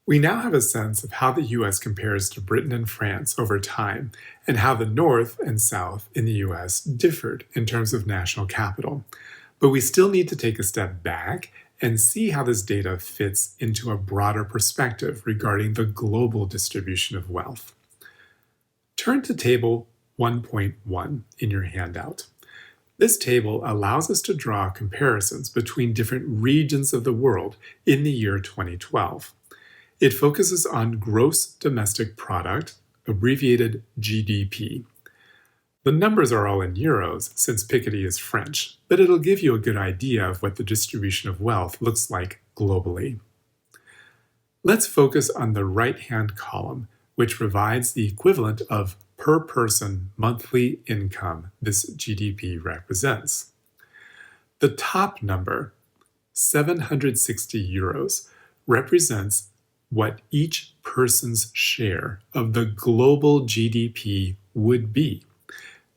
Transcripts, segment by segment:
We now have a sense of how the US compares to Britain and France over time, and how the North and South in the US differed in terms of national capital. But we still need to take a step back and see how this data fits into a broader perspective regarding the global distribution of wealth. Turn to Table 1.1 in your handout. This table allows us to draw comparisons between different regions of the world in the year 2012. It focuses on gross domestic product, abbreviated GDP. The numbers are all in euros since Piketty is French, but it'll give you a good idea of what the distribution of wealth looks like globally. Let's focus on the right-hand column, which provides the equivalent of per person monthly income this GDP represents. The top number, 760 euros, represents what each person's share of the global GDP would be.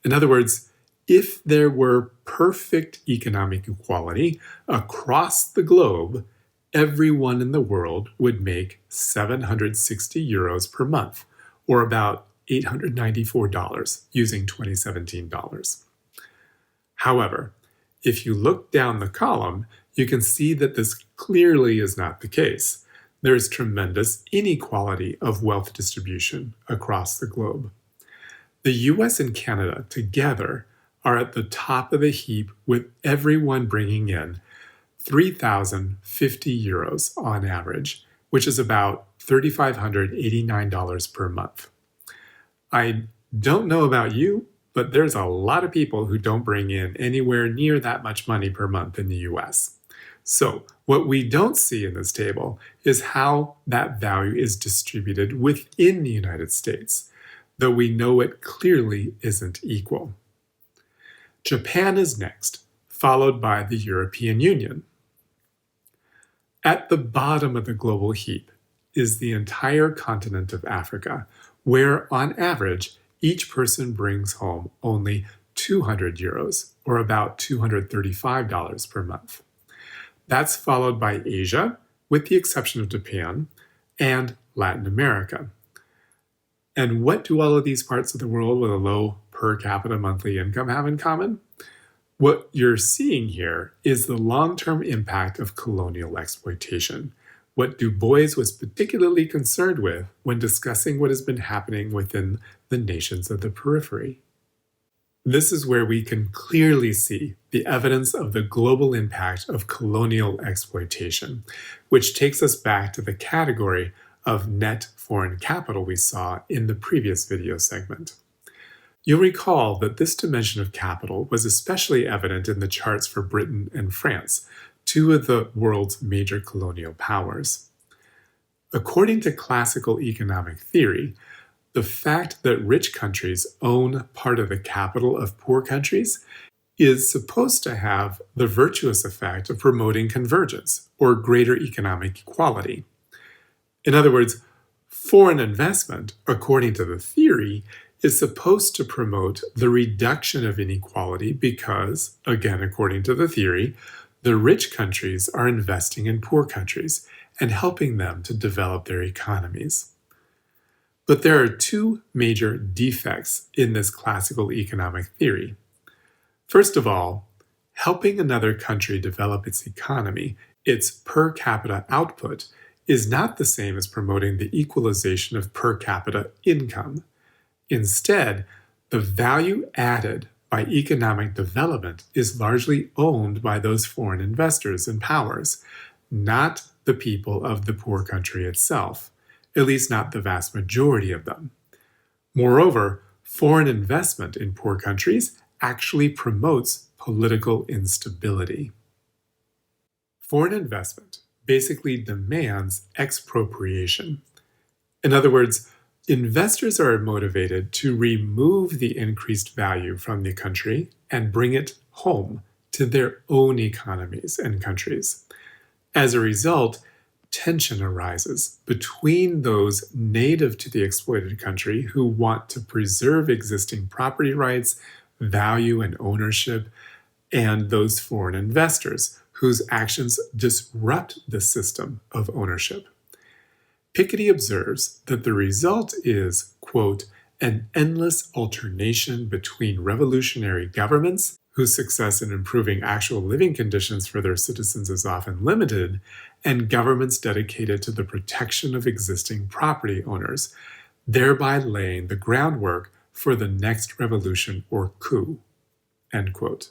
In other words, if there were perfect economic equality across the globe, everyone in the world would make 760 euros per month, or about $894 using 2017 dollars. However, if you look down the column, you can see that this clearly is not the case. There is tremendous inequality of wealth distribution across the globe. The US and Canada together are at the top of the heap, with everyone bringing in 3,050 euros on average, which is about $3,589 per month. I don't know about you, but there's a lot of people who don't bring in anywhere near that much money per month in the US. So what we don't see in this table is how that value is distributed within the United States, though we know it clearly isn't equal. Japan is next, followed by the European Union. At the bottom of the global heap is the entire continent of Africa, where on average, each person brings home only 200 euros, or about $235 per month. That's followed by Asia, with the exception of Japan, and Latin America. And what do all of these parts of the world with a low per capita monthly income have in common? What you're seeing here is the long-term impact of colonial exploitation, what Du Bois was particularly concerned with when discussing what has been happening within the nations of the periphery. This is where we can clearly see the evidence of the global impact of colonial exploitation, which takes us back to the category of net foreign capital we saw in the previous video segment. You'll recall that this dimension of capital was especially evident in the charts for Britain and France, two of the world's major colonial powers. According to classical economic theory, the fact that rich countries own part of the capital of poor countries is supposed to have the virtuous effect of promoting convergence or greater economic equality. In other words, foreign investment, according to the theory, is supposed to promote the reduction of inequality because, again, according to the theory, the rich countries are investing in poor countries and helping them to develop their economies. But there are two major defects in this classical economic theory. First of all, helping another country develop its economy, its per capita output, is not the same as promoting the equalization of per capita income. Instead, the value added by economic development is largely owned by those foreign investors and powers, not the people of the poor country itself, at least not the vast majority of them. Moreover, foreign investment in poor countries actually promotes political instability. Foreign investment basically demands expropriation. In other words, investors are motivated to remove the increased value from the country and bring it home to their own economies and countries. As a result, tension arises between those native to the exploited country who want to preserve existing property rights, value, and ownership, and those foreign investors whose actions disrupt the system of ownership. Piketty observes that the result is, quote, an endless alternation between revolutionary governments, whose success in improving actual living conditions for their citizens is often limited, and governments dedicated to the protection of existing property owners, thereby laying the groundwork for the next revolution or coup, end quote.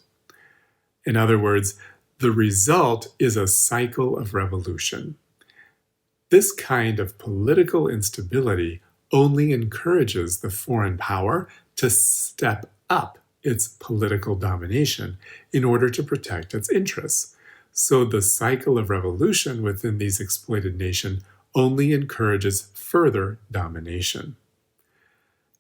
In other words, the result is a cycle of revolution. This kind of political instability only encourages the foreign power to step up its political domination in order to protect its interests. So the cycle of revolution within these exploited nations only encourages further domination.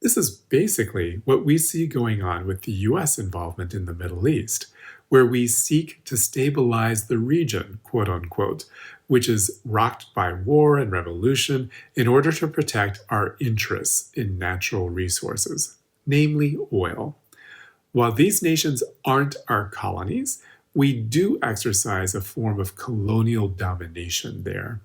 This is basically what we see going on with the US involvement in the Middle East, where we seek to stabilize the region, quote unquote, which is rocked by war and revolution in order to protect our interests in natural resources, namely oil. While these nations aren't our colonies, we do exercise a form of colonial domination there.